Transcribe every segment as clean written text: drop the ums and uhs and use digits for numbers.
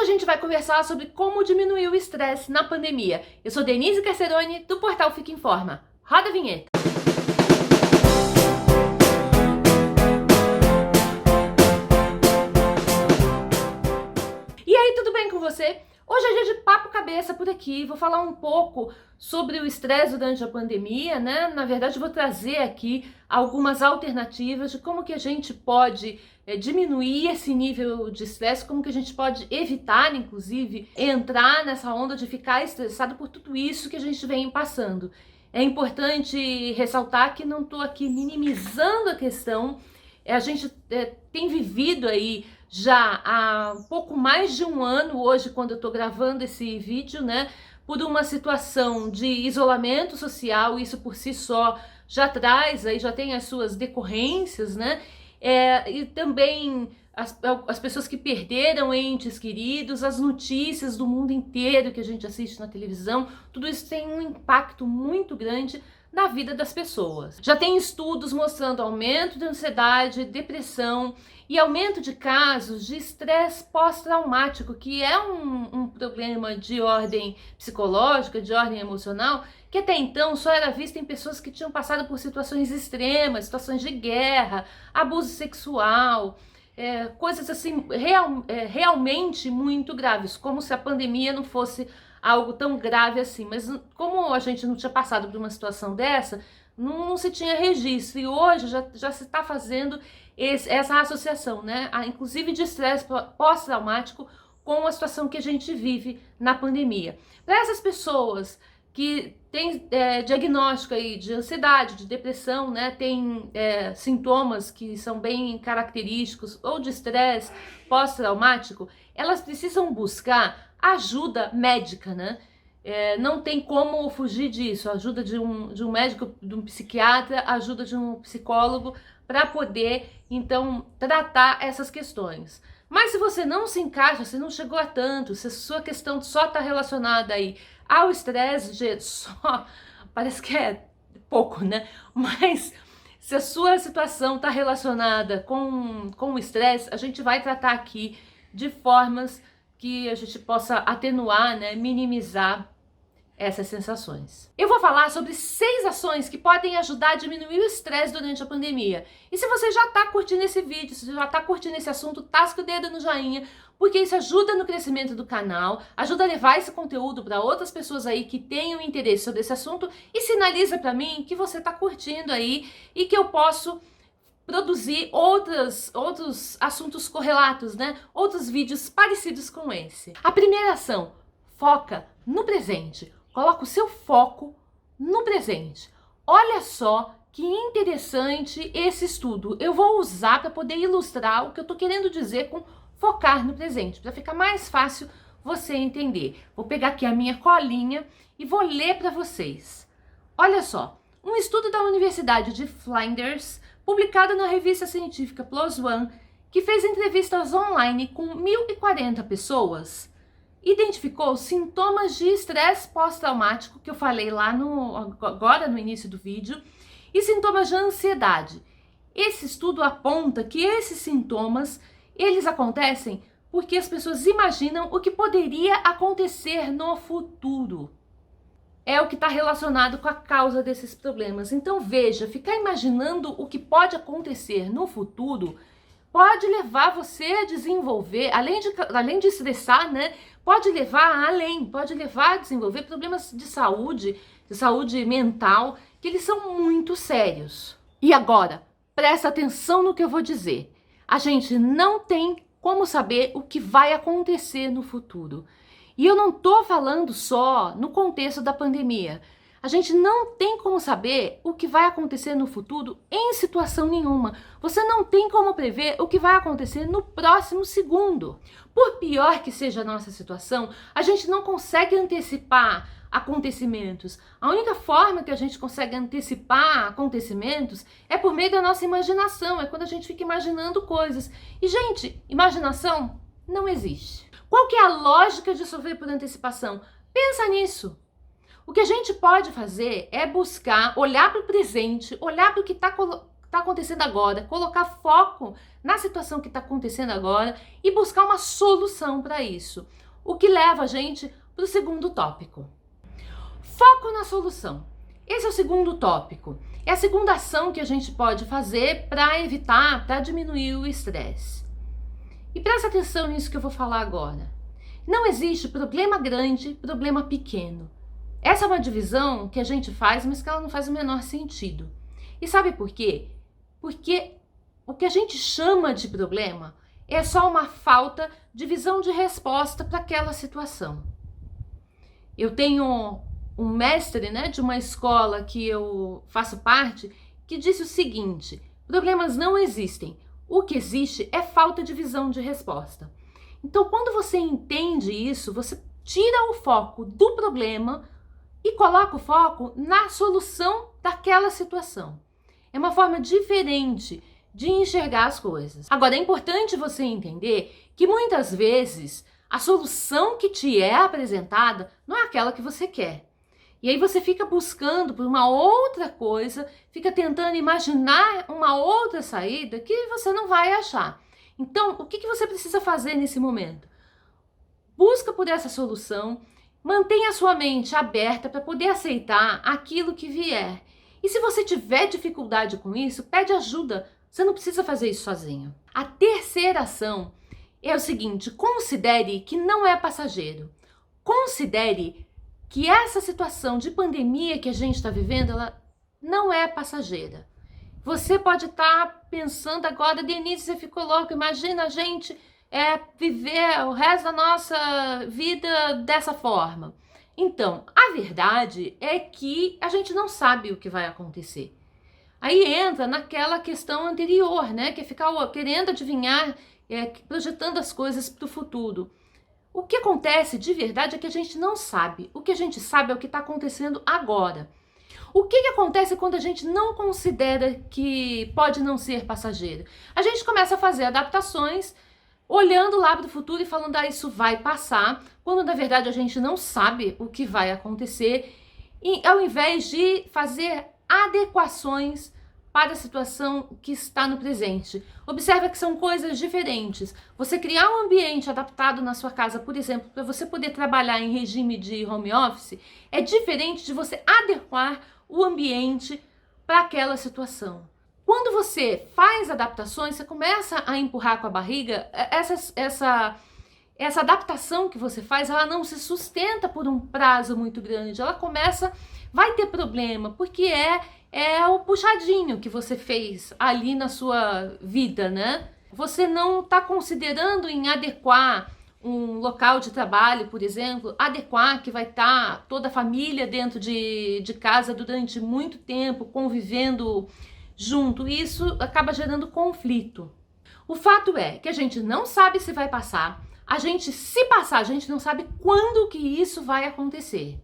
a gente vai conversar sobre como diminuir o estresse na pandemia. Eu sou Denise Carcerone, do portal Fica em Forma. Roda a vinheta! E aí, tudo bem com você? Hoje é dia de papo cabeça por aqui, vou falar um pouco sobre o estresse durante a pandemia, né? Na verdade, vou trazer aqui algumas alternativas de como que a gente pode diminuir esse nível de estresse, como que a gente pode evitar, inclusive, entrar nessa onda de ficar estressado por tudo isso que a gente vem passando. É importante ressaltar que não estou aqui minimizando a questão, a gente tem vivido aí já há pouco mais de um ano, hoje, quando eu tô gravando esse vídeo, né, por uma situação de isolamento social. Isso por si só já traz, aí já tem as suas decorrências, né, e também as pessoas que perderam entes queridos, as notícias do mundo inteiro que a gente assiste na televisão, tudo isso tem um impacto muito grande na vida das pessoas. Já tem estudos mostrando aumento de ansiedade, depressão e aumento de casos de estresse pós-traumático, que é um problema de ordem psicológica, de ordem emocional, que até então só era visto em pessoas que tinham passado por situações extremas, situações de guerra, abuso sexual, coisas assim realmente muito graves, como se a pandemia não fosse algo tão grave assim. Mas como a gente não tinha passado por uma situação dessa, não se tinha registro, e hoje já se está fazendo essa associação, né? Inclusive de estresse pós-traumático com a situação que a gente vive na pandemia. Para essas pessoas que têm diagnóstico aí de ansiedade, de depressão, né, tem sintomas que são bem característicos, ou de estresse pós-traumático, elas precisam buscar ajuda médica, né? Não tem como fugir disso, ajuda de um médico, de um psiquiatra, ajuda de um psicólogo, para poder, então, tratar essas questões. Mas se você não se encaixa, se não chegou a tanto, se a sua questão só está relacionada aí ao estresse, só parece que é pouco, né? Mas se a sua situação está relacionada com o estresse, a gente vai tratar aqui de formas que a gente possa atenuar, né, minimizar essas sensações. Eu vou falar sobre 6 ações que podem ajudar a diminuir o estresse durante a pandemia. E se você já está curtindo esse vídeo, se você já está curtindo esse assunto, tasca o dedo no joinha, porque isso ajuda no crescimento do canal, ajuda a levar esse conteúdo para outras pessoas aí que tenham interesse sobre esse assunto, e sinaliza para mim que você está curtindo aí e que eu posso produzir outros assuntos correlatos, né? Outros vídeos parecidos com esse. A primeira ação: foca no presente. Coloca o seu foco no presente. Olha só que interessante esse estudo. Eu vou usar para poder ilustrar o que eu estou querendo dizer com focar no presente, para ficar mais fácil você entender. Vou pegar aqui a minha colinha e vou ler para vocês. Olha só, um estudo da Universidade de Flinders, publicado na revista científica PLOS ONE, que fez entrevistas online com 1.040 pessoas, identificou sintomas de estresse pós-traumático, que eu falei lá agora no início do vídeo, e sintomas de ansiedade. Esse estudo aponta que esses sintomas, eles acontecem porque as pessoas imaginam o que poderia acontecer no futuro. É o que está relacionado com a causa desses problemas. Então veja, ficar imaginando o que pode acontecer no futuro pode levar você a desenvolver, além de estressar, né? Pode levar a desenvolver problemas de saúde mental, que eles são muito sérios. E agora, presta atenção no que eu vou dizer. A gente não tem como saber o que vai acontecer no futuro. E eu não tô falando só no contexto da pandemia. A gente não tem como saber o que vai acontecer no futuro em situação nenhuma. Você não tem como prever o que vai acontecer no próximo segundo. Por pior que seja a nossa situação, a gente não consegue antecipar acontecimentos. A única forma que a gente consegue antecipar acontecimentos é por meio da nossa imaginação. É quando a gente fica imaginando coisas. E, gente, imaginação não existe. Qual que é a lógica de sofrer por antecipação? Pensa nisso. O que a gente pode fazer é buscar, olhar para o presente, olhar para o que está está acontecendo agora, colocar foco na situação que está acontecendo agora e buscar uma solução para isso. O que leva a gente para o segundo tópico. Foco na solução. Esse é o segundo tópico. É a segunda ação que a gente pode fazer para evitar, para diminuir o estresse. E presta atenção nisso que eu vou falar agora. Não existe problema grande, problema pequeno. Essa é uma divisão que a gente faz, mas que ela não faz o menor sentido. E sabe por quê? Porque o que a gente chama de problema é só uma falta de visão de resposta para aquela situação. Eu tenho um mestre, de uma escola que eu faço parte, que disse o seguinte: problemas não existem. O que existe é falta de visão de resposta. Então, quando você entende isso, você tira o foco do problema e coloca o foco na solução daquela situação. É uma forma diferente de enxergar as coisas. Agora, é importante você entender que muitas vezes a solução que te é apresentada não é aquela que você quer. E aí você fica buscando por uma outra coisa, fica tentando imaginar uma outra saída que você não vai achar. Então, o que você precisa fazer nesse momento? Busca por essa solução, mantenha a sua mente aberta para poder aceitar aquilo que vier. E se você tiver dificuldade com isso, pede ajuda. Você não precisa fazer isso sozinho. A terceira ação é o seguinte: considere que não é passageiro. Considere que essa situação de pandemia que a gente está vivendo, ela não é passageira. Você pode estar pensando agora, Denise, você ficou louca, imagina a gente viver o resto da nossa vida dessa forma. Então, a verdade é que a gente não sabe o que vai acontecer. Aí entra naquela questão anterior, que é ficar querendo adivinhar, projetando as coisas para o futuro. O que acontece de verdade é que a gente não sabe. O que a gente sabe é o que está acontecendo agora. O que acontece quando a gente não considera que pode não ser passageiro? A gente começa a fazer adaptações, olhando lá para o futuro e falando, isso vai passar, quando na verdade a gente não sabe o que vai acontecer, e ao invés de fazer adequações para a situação que está no presente. Observa que são coisas diferentes. Você criar um ambiente adaptado na sua casa, por exemplo, para você poder trabalhar em regime de home office, é diferente de você adequar o ambiente para aquela situação. Quando você faz adaptações, você começa a empurrar com a barriga, essa adaptação que você faz, ela não se sustenta por um prazo muito grande, vai ter problema, porque é o puxadinho que você fez ali na sua vida, Você não está considerando em adequar um local de trabalho, por exemplo, adequar que vai estar toda a família dentro de casa durante muito tempo, convivendo junto. Isso acaba gerando conflito. O fato é que a gente não sabe se vai passar, se passar, a gente não sabe quando que isso vai acontecer.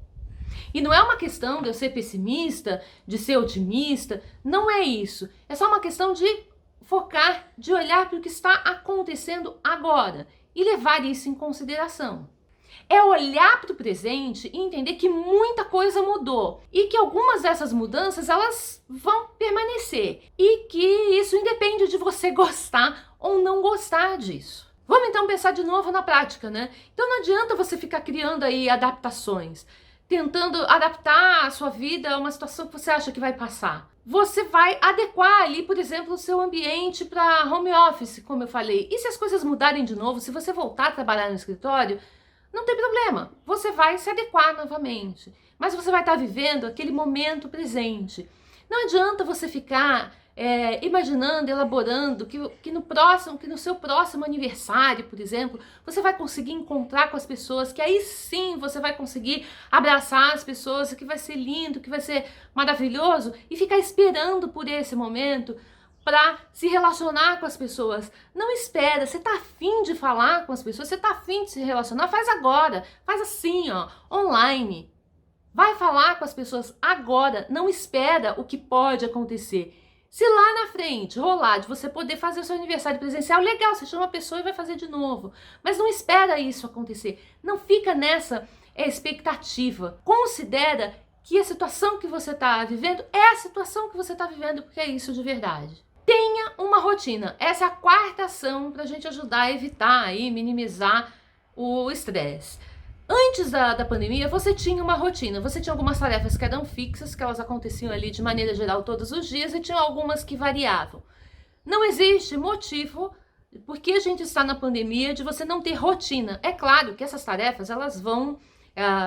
E não é uma questão de eu ser pessimista, de ser otimista, não é isso. É só uma questão de focar, de olhar para o que está acontecendo agora e levar isso em consideração. É olhar para o presente e entender que muita coisa mudou e que algumas dessas mudanças elas vão permanecer e que isso independe de você gostar ou não gostar disso. Vamos então pensar de novo na prática, Então não adianta você ficar criando aí adaptações, tentando adaptar a sua vida a uma situação que você acha que vai passar. Você vai adequar ali, por exemplo, o seu ambiente para home office, como eu falei. E se as coisas mudarem de novo, se você voltar a trabalhar no escritório, não tem problema, você vai se adequar novamente. Mas você vai estar vivendo aquele momento presente. Não adianta você ficar imaginando, elaborando que no seu próximo aniversário, por exemplo, você vai conseguir encontrar com as pessoas, que aí sim você vai conseguir abraçar as pessoas, que vai ser lindo, que vai ser maravilhoso, e ficar esperando por esse momento para se relacionar com as pessoas. Não espera, você tá afim de falar com as pessoas, você tá afim de se relacionar, faz agora, faz assim, online. Vai falar com as pessoas agora, não espera o que pode acontecer. Se lá na frente rolar de você poder fazer o seu aniversário presencial, legal, você chama a pessoa e vai fazer de novo. Mas não espera isso acontecer. Não fica nessa expectativa. Considera que a situação que você está vivendo é a situação que você está vivendo, porque é isso de verdade. Tenha uma rotina. Essa é a quarta ação para a gente ajudar a evitar e minimizar o estresse. Antes da pandemia, você tinha uma rotina, você tinha algumas tarefas que eram fixas, que elas aconteciam ali de maneira geral todos os dias, e tinha algumas que variavam. Não existe motivo, porque a gente está na pandemia, de você não ter rotina. É claro que essas tarefas, elas vão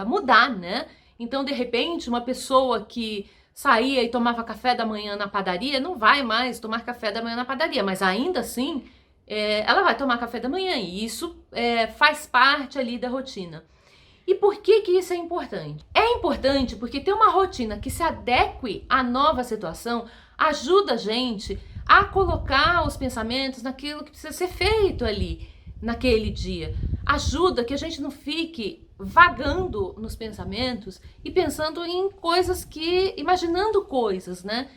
mudar, né? Então, de repente, uma pessoa que saía e tomava café da manhã na padaria, não vai mais tomar café da manhã na padaria, mas ainda assim, ela vai tomar café da manhã, e isso faz parte ali da rotina. E por que isso é importante? É importante porque ter uma rotina que se adeque à nova situação ajuda a gente a colocar os pensamentos naquilo que precisa ser feito ali, naquele dia. Ajuda que a gente não fique vagando nos pensamentos e pensando em coisas imaginando coisas, né?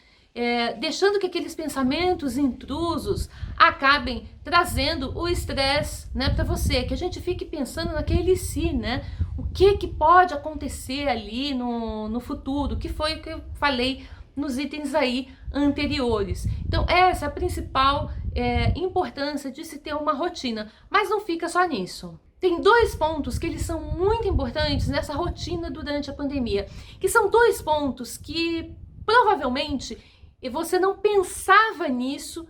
Deixando que aqueles pensamentos intrusos acabem trazendo o estresse, né, para você, que a gente fique pensando naquele si, né? O que pode acontecer ali no futuro, que foi o que eu falei nos itens aí anteriores. Então essa é a principal importância de se ter uma rotina, mas não fica só nisso. Tem dois pontos que eles são muito importantes nessa rotina durante a pandemia, que são dois pontos que provavelmente você não pensava nisso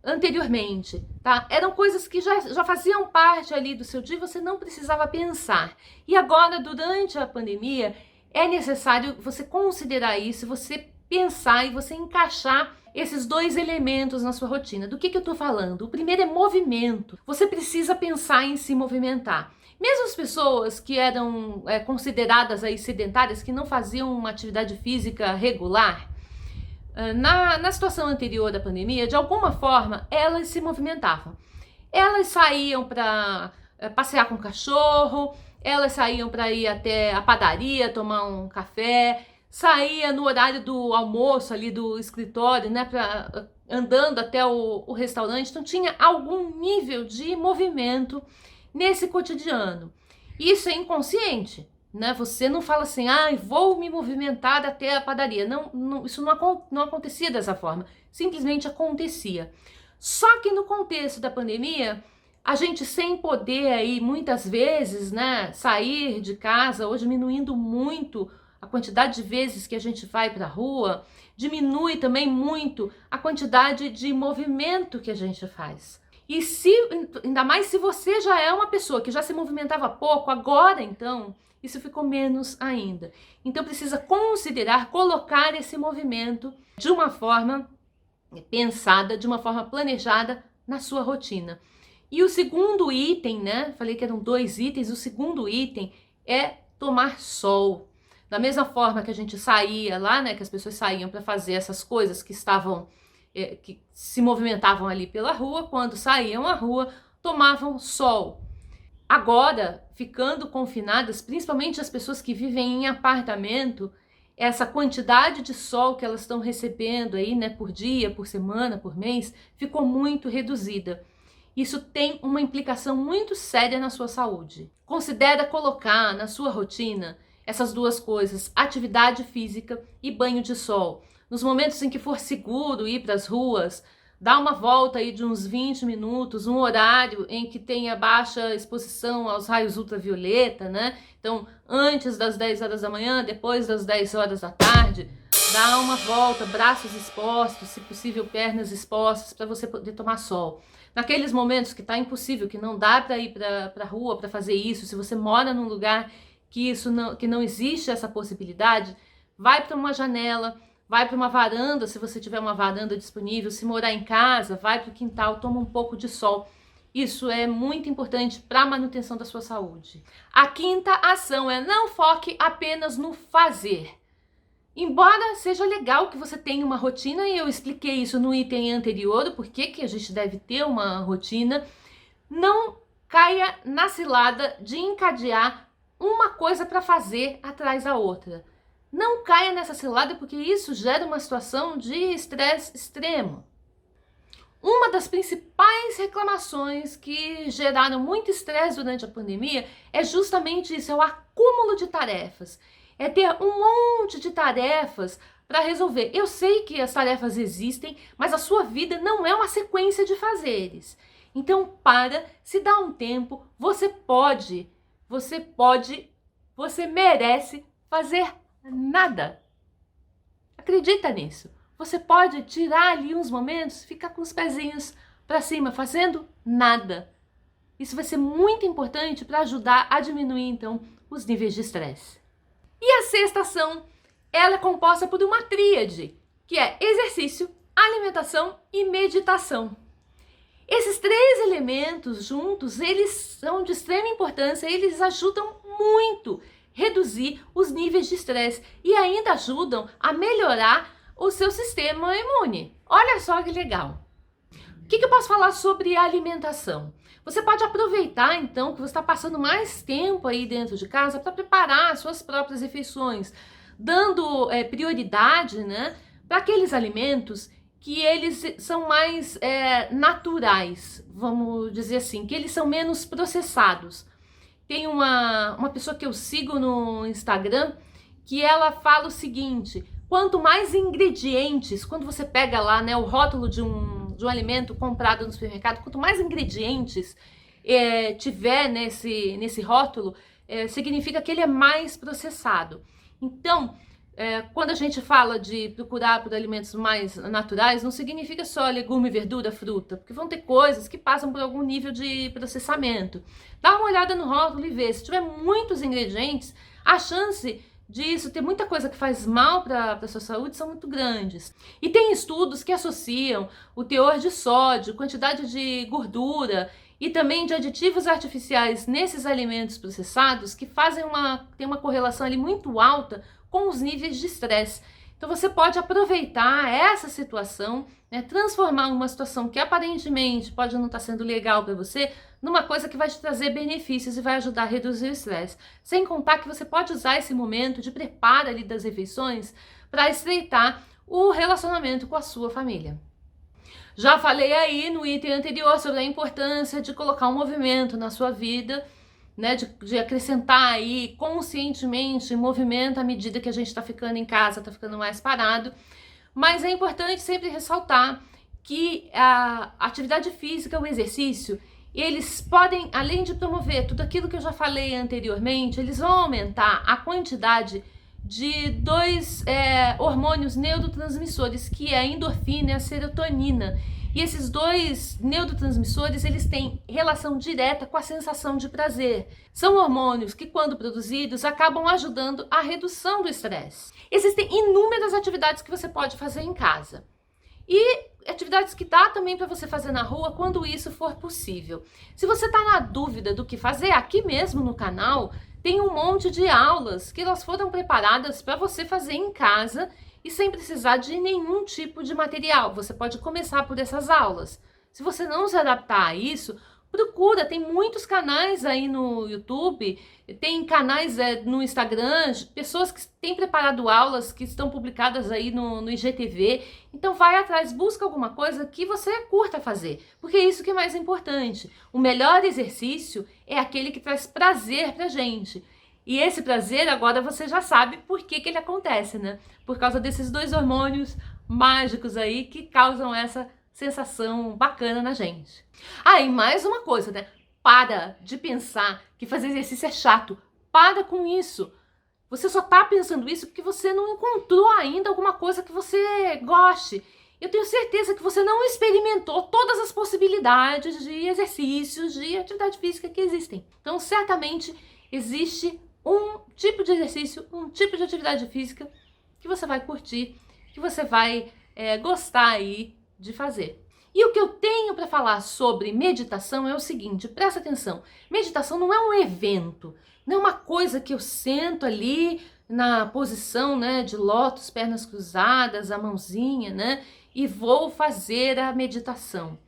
anteriormente, tá? Eram coisas que já faziam parte ali do seu dia e você não precisava pensar. E agora, durante a pandemia, é necessário você considerar isso, você pensar e você encaixar esses dois elementos na sua rotina. Do que eu tô falando? O primeiro é movimento. Você precisa pensar em se movimentar. Mesmo as pessoas que eram consideradas aí sedentárias, que não faziam uma atividade física regular, na situação anterior da pandemia, de alguma forma, elas se movimentavam. Elas saíam para passear com o cachorro, elas saíam para ir até a padaria, tomar um café, saía no horário do almoço ali do escritório, né, andando até o restaurante. Então tinha algum nível de movimento nesse cotidiano. Isso é inconsciente, né? Você não fala assim, vou me movimentar até a padaria. Não, isso não acontecia dessa forma. Simplesmente acontecia. Só que no contexto da pandemia, a gente sem poder aí muitas vezes, né, sair de casa, ou diminuindo muito a quantidade de vezes que a gente vai para a rua, diminui também muito a quantidade de movimento que a gente faz. E ainda mais se você já é uma pessoa que já se movimentava pouco, agora então isso ficou menos ainda. Então precisa considerar colocar esse movimento de uma forma pensada, de uma forma planejada na sua rotina. E o segundo item, né? Falei que eram dois itens. O segundo item é tomar sol. Da mesma forma que a gente saía lá, né? Que as pessoas saíam para fazer essas coisas que que se movimentavam ali pela rua, quando saíam à rua, tomavam sol. Agora, ficando confinadas, principalmente as pessoas que vivem em apartamento, essa quantidade de sol que elas estão recebendo aí, né, por dia, por semana, por mês, ficou muito reduzida. Isso tem uma implicação muito séria na sua saúde. Considera colocar na sua rotina essas duas coisas, atividade física e banho de sol. Nos momentos em que for seguro ir para as ruas, dá uma volta aí de uns 20 minutos, um horário em que tenha baixa exposição aos raios ultravioleta, né? Então, antes das 10 horas da manhã, depois das 10 horas da tarde, dá uma volta, braços expostos, se possível pernas expostas, para você poder tomar sol. Naqueles momentos que está impossível, que não dá para ir para a rua para fazer isso, se você mora num lugar que não existe essa possibilidade, vai para uma janela, vai para uma varanda, se você tiver uma varanda disponível. Se morar em casa, vai para o quintal, toma um pouco de sol. Isso é muito importante para a manutenção da sua saúde. A quinta ação é não foque apenas no fazer. Embora seja legal que você tenha uma rotina, e eu expliquei isso no item anterior, o porquê que a gente deve ter uma rotina, não caia na cilada de encadear uma coisa para fazer atrás da outra. Não caia nessa cilada, porque isso gera uma situação de estresse extremo. Uma das principais reclamações que geraram muito estresse durante a pandemia é justamente isso, é o acúmulo de tarefas. é ter um monte de tarefas para resolver. Eu sei que as tarefas existem, mas a sua vida não é uma sequência de fazeres. Então, se dá um tempo, você merece fazer nada. Acredita nisso. Você pode tirar ali uns momentos, ficar com os pezinhos para cima, fazendo nada. Isso vai ser muito importante para ajudar a diminuir, então, os níveis de estresse. E a sexta ação, ela é composta por uma tríade, que é exercício, alimentação e meditação. Esses três elementos juntos, eles são de extrema importância, eles ajudam muito a reduzir os níveis de estresse e ainda ajudam a melhorar o seu sistema imune. Olha só que legal! O que eu posso falar sobre a alimentação? Você pode aproveitar, então, que você está passando mais tempo aí dentro de casa para preparar as suas próprias refeições, dando prioridade, né, para aqueles alimentos que eles são mais naturais, vamos dizer assim, que eles são menos processados. Tem uma pessoa que eu sigo no Instagram que ela fala o seguinte: quanto mais ingredientes, quando você pega lá, né, o rótulo de um alimento comprado no supermercado, quanto mais ingredientes tiver nesse rótulo, significa que ele é mais processado. Então, quando a gente fala de procurar por alimentos mais naturais, não significa só legume, verdura, fruta, porque vão ter coisas que passam por algum nível de processamento. Dá uma olhada no rótulo e vê. Se tiver muitos ingredientes, a chance disso ter muita coisa que faz mal para a sua saúde são muito grandes. E tem estudos que associam o teor de sódio, quantidade de gordura e também de aditivos artificiais nesses alimentos processados que tem uma correlação ali muito alta com os níveis de estresse. Então você pode aproveitar essa situação, né, transformar uma situação que aparentemente pode não estar sendo legal para você, numa coisa que vai te trazer benefícios e vai ajudar a reduzir o estresse. Sem contar que você pode usar esse momento de preparo ali das refeições para estreitar o relacionamento com a sua família. Já falei aí no item anterior sobre a importância de colocar um movimento na sua vida, né, de acrescentar aí conscientemente movimento à medida que a gente está ficando em casa, está ficando mais parado. Mas é importante sempre ressaltar que a atividade física, o exercício, eles podem, além de promover tudo aquilo que eu já falei anteriormente, eles vão aumentar a quantidade de dois hormônios neurotransmissores, que é a endorfina e a serotonina. E esses dois neurotransmissores, eles têm relação direta com a sensação de prazer. São hormônios que, quando produzidos, acabam ajudando a redução do estresse. Existem inúmeras atividades que você pode fazer em casa. E atividades que dá também para você fazer na rua quando isso for possível. Se você está na dúvida do que fazer, aqui mesmo no canal tem um monte de aulas que elas foram preparadas para você fazer em casa e sem precisar de nenhum tipo de material. Você pode começar por essas aulas. Se você não se adaptar a isso, procura, tem muitos canais aí no YouTube, tem canais no Instagram, pessoas que têm preparado aulas que estão publicadas aí no IGTV. Então vai atrás, busca alguma coisa que você curta fazer, porque é isso que é mais importante. O melhor exercício é aquele que traz prazer pra gente. E esse prazer, agora você já sabe por que ele acontece, né? Por causa desses dois hormônios mágicos aí que causam essa sensação bacana na gente. Ah, e mais uma coisa, né? Para de pensar que fazer exercício é chato. Para com isso. Você só tá pensando isso porque você não encontrou ainda alguma coisa que você goste. Eu tenho certeza que você não experimentou todas as possibilidades de exercícios, de atividade física que existem. Então, certamente, existe um tipo de exercício, um tipo de atividade física que você vai curtir, que você vai gostar aí de fazer. E o que eu tenho para falar sobre meditação é o seguinte, presta atenção, meditação não é um evento, não é uma coisa que eu sento ali na posição, né, de lótus, pernas cruzadas, a mãozinha, né, e vou fazer a meditação.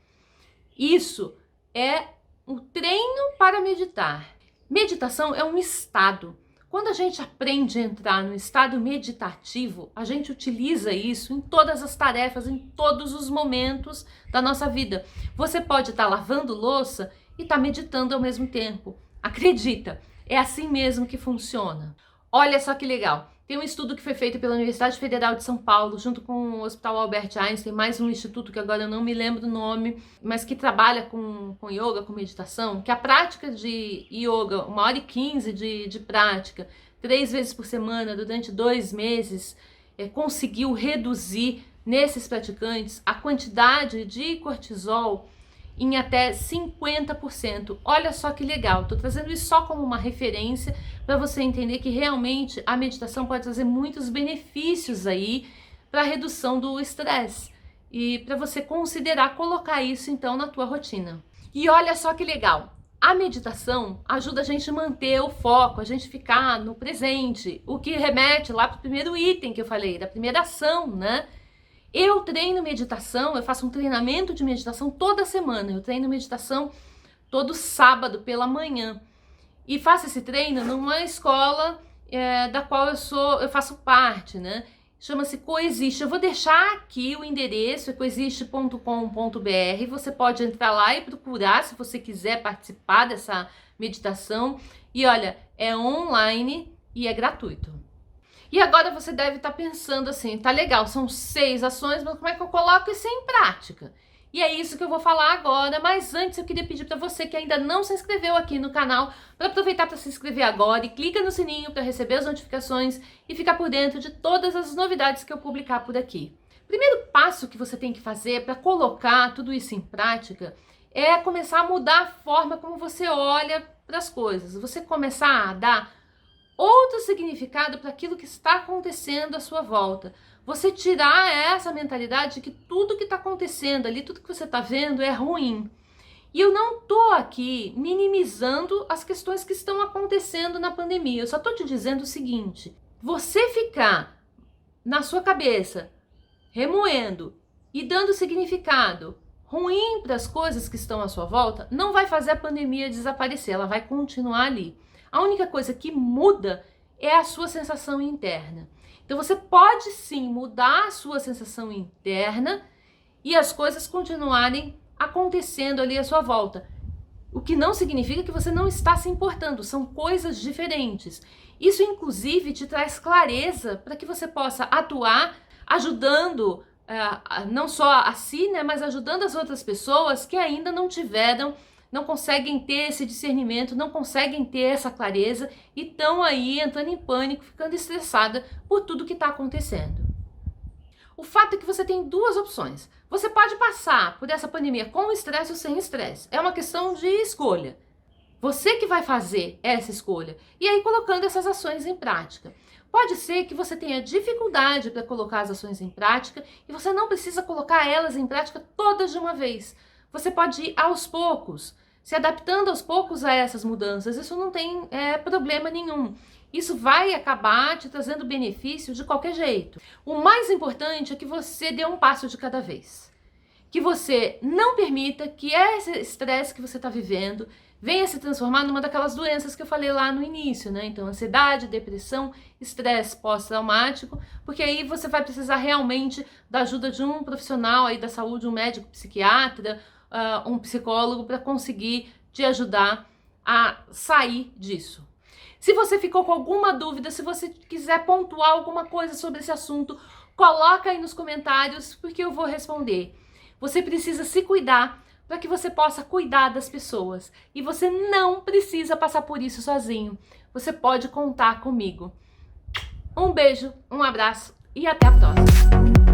Isso é um treino para meditar. Meditação é um estado. Quando a gente aprende a entrar no estado meditativo, a gente utiliza isso em todas as tarefas, em todos os momentos da nossa vida. Você pode estar lavando louça e estar meditando ao mesmo tempo. Acredita, é assim mesmo que funciona. Olha só que legal. Tem um estudo que foi feito pela Universidade Federal de São Paulo, junto com o Hospital Albert Einstein, mais um instituto que agora eu não me lembro do nome, mas que trabalha com yoga, com meditação, que a prática de yoga, 1h15 de prática, 3 vezes por semana, durante 2 meses, conseguiu reduzir nesses praticantes a quantidade de cortisol em até 50%. Olha só que legal, estou trazendo isso só como uma referência para você entender que realmente a meditação pode trazer muitos benefícios aí para a redução do estresse e para você considerar colocar isso então na tua rotina. E olha só que legal, a meditação ajuda a gente a manter o foco, a gente ficar no presente, o que remete lá para o primeiro item que eu falei, da primeira ação, né? Eu treino meditação, eu faço um treinamento de meditação toda semana. Eu treino meditação todo sábado pela manhã. E faço esse treino numa escola da qual eu faço parte, né? Chama-se Coexiste. Eu vou deixar aqui o endereço, é coexiste.com.br. Você pode entrar lá e procurar se você quiser participar dessa meditação. E olha, é online e é gratuito. E agora você deve estar pensando assim, tá legal, são 6 ações, mas como é que eu coloco isso em prática? E é isso que eu vou falar agora, mas antes eu queria pedir para você que ainda não se inscreveu aqui no canal, para aproveitar para se inscrever agora e clica no sininho para receber as notificações e ficar por dentro de todas as novidades que eu publicar por aqui. O primeiro passo que você tem que fazer para colocar tudo isso em prática é começar a mudar a forma como você olha para as coisas, você começar a dar outro significado para aquilo que está acontecendo à sua volta. Você tirar essa mentalidade de que tudo que está acontecendo ali, tudo que você está vendo é ruim. E eu não estou aqui minimizando as questões que estão acontecendo na pandemia. Eu só estou te dizendo o seguinte, você ficar na sua cabeça remoendo e dando significado ruim para as coisas que estão à sua volta, não vai fazer a pandemia desaparecer, ela vai continuar ali. A única coisa que muda é a sua sensação interna. Então você pode sim mudar a sua sensação interna e as coisas continuarem acontecendo ali à sua volta. O que não significa que você não está se importando, são coisas diferentes. Isso inclusive te traz clareza para que você possa atuar ajudando não só a si, né, mas ajudando as outras pessoas que ainda não conseguem ter esse discernimento, não conseguem ter essa clareza e estão aí entrando em pânico, ficando estressada por tudo que está acontecendo. O fato é que você tem 2 opções. Você pode passar por essa pandemia com estresse ou sem estresse. É uma questão de escolha. Você que vai fazer essa escolha e aí colocando essas ações em prática. Pode ser que você tenha dificuldade para colocar as ações em prática e você não precisa colocar elas em prática todas de uma vez. Você pode ir aos poucos, se adaptando aos poucos a essas mudanças. Isso não tem problema nenhum. Isso vai acabar te trazendo benefício de qualquer jeito. O mais importante é que você dê um passo de cada vez. Que você não permita que esse estresse que você está vivendo venha se transformar numa daquelas doenças que eu falei lá no início, né? Então, ansiedade, depressão, estresse pós-traumático, porque aí você vai precisar realmente da ajuda de um profissional aí da saúde, um médico, psiquiatra, um psicólogo para conseguir te ajudar a sair disso. Se você ficou com alguma dúvida, se você quiser pontuar alguma coisa sobre esse assunto, coloca aí nos comentários porque eu vou responder. Você precisa se cuidar para que você possa cuidar das pessoas. E você não precisa passar por isso sozinho. Você pode contar comigo. Um beijo, um abraço e até a próxima.